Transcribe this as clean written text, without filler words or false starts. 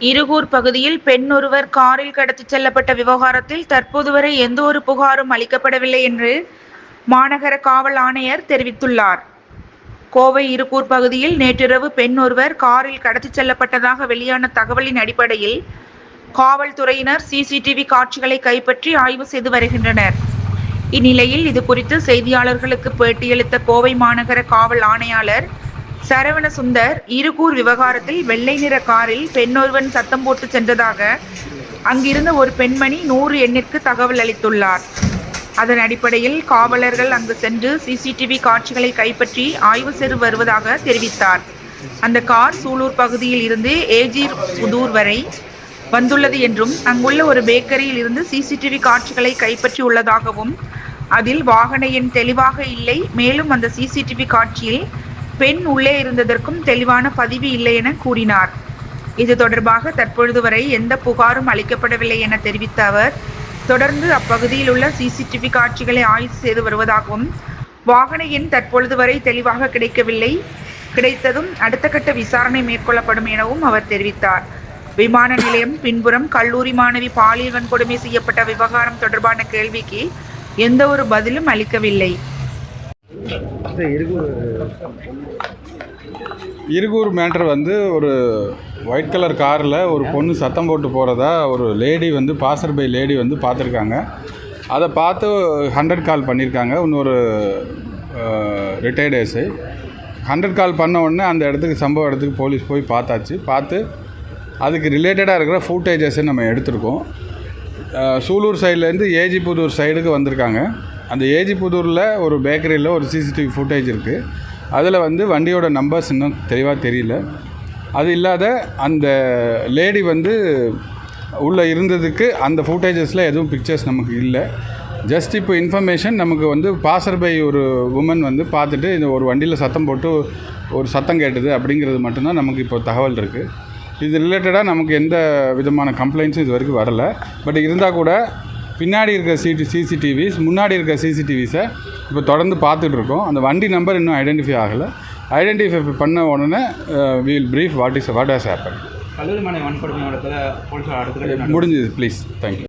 இருகூர் பகுதியில் பெண் ஒருவர் காரில் கடத்திச் செல்லப்பட்ட விவகாரத்தில் தற்போது வரை எந்தவொரு புகாரும் அளிக்கப்படவில்லை என்று மாநகர காவல் ஆணையர் தெரிவித்துள்ளார். கோவை இருகூர் பகுதியில் நேற்றிரவு பெண் ஒருவர் காரில் கடத்திச் செல்லப்பட்டதாக வெளியான தகவலின் அடிப்படையில் காவல்துறையினர் சிசிடிவி காட்சிகளை கைப்பற்றி ஆய்வு செய்து வருகின்றனர். இந்நிலையில் இதுகுறித்து செய்தியாளர்களுக்கு பேட்டியளித்த கோவை மாநகர காவல் ஆணையாளர் சரவணசுந்தர், இருகூர் விவகாரத்தில் வெள்ளை நிற காரில் பெண்ணொருவன் சத்தம் போட்டு சென்றதாக அங்கிருந்த ஒரு பெண்மணி 100 எண்ணிற்கு தகவல் அளித்துள்ளார். அதன் அடிப்படையில் காவலர்கள் அங்கு சென்று சிசிடிவி காட்சிகளை கைப்பற்றி ஆய்வு செய்து வருவதாக தெரிவித்தார். அந்த கார் சூலூர் பகுதியில் இருந்து ஏஜிர் புதூர் வரை வந்துள்ளது என்றும் அங்குள்ள ஒரு பேக்கரியில் இருந்து சிசிடிவி காட்சிகளை கைப்பற்றி உள்ளதாகவும் அதில் வாகன எண் தெளிவாக இல்லை, மேலும் அந்த சிசிடிவி காட்சியில் பெண் உள்ளே இருந்ததற்கும் தெளிவான பதிவு இல்லை என கூறினார். இது தொடர்பாக தற்பொழுது வரை எந்த புகாரும் அளிக்கப்படவில்லை என தெரிவித்த அவர், தொடர்ந்து அப்பகுதியில் உள்ள சிசிடிவி காட்சிகளை ஆய்வு செய்து வருவதாகவும் வாகன எண் தற்பொழுது வரை தெளிவாக கிடைக்கவில்லை, கிடைத்ததும் அடுத்த கட்ட விசாரணை மேற்கொள்ளப்படும் எனவும் அவர் தெரிவித்தார். விமான நிலையம் பின்புறம் கல்லூரி மாணவி பாலியல் வன்கொடுமை செய்யப்பட்ட விவகாரம் தொடர்பான கேள்விக்கு எந்த ஒரு பதிலும் அளிக்கவில்லை. இருகூர் மேட்டர் ஒரு ஒயிட் கலர் காரில் ஒரு பொண்ணு சத்தம் போட்டு போகிறதா ஒரு லேடி பாசர் பை லேடி பார்த்துருக்காங்க. அதை பார்த்து 100 கால் பண்ணியிருக்காங்க. இன்னொரு ரிட்டையர்டு எஸ்ஐ 100 கால் பண்ண உடனே அந்த இடத்துக்கு சம்பவ இடத்துக்கு போலீஸ் போய் பார்த்தாச்சு. பார்த்து அதுக்கு ரிலேட்டடாக இருக்கிற ஃபுட்டேஜஸை நம்ம எடுத்திருக்கோம். சூலூர் சைட்லேருந்து ஏஜி புதூர் சைடுக்கு வந்திருக்காங்க. அந்த ஏஜி புதூரில் ஒரு பேக்கரியில் ஒரு சிசிடிவி ஃபுட்டேஜ் இருக்குது. அதில் வண்டியோட நம்பர்ஸ் இன்னும் தெளிவாக தெரியல. அது இல்லாத அந்த லேடி உள்ளே இருந்ததுக்கு அந்த ஃபுட்டேஜஸில் எதுவும் பிக்சர்ஸ் நமக்கு இல்லை. ஜஸ்ட் இப்போ இன்ஃபர்மேஷன் நமக்கு பாசர் பை ஒரு உமன் பார்த்துட்டு இந்த ஒரு வண்டியில் சத்தம் போட்டு ஒரு சத்தம் கேட்டது அப்படிங்கிறது மட்டும்தான் நமக்கு இப்போ தகவல் இருக்குது. இது ரிலேட்டடாக நமக்கு எந்த விதமான கம்ப்ளைண்ட்ஸும் இது வரைக்கும் வரலை. பட் இருந்தால் கூட பின்னாடி இருக்கிற சிசிடிவிஸ், முன்னாடி இருக்கிற சிசிடிவிஸை இப்போ தொடர்ந்து பார்த்துட்ருக்கோம். அந்த வண்டி நம்பர் இன்னும் ஐடென்டிஃபை ஆகலை. ஐடென்டிஃபை பண்ண உடனே we'll brief what has happen. கல்லூரி மாணவி வன்கொடுமை முடிஞ்சது. Please, thank you.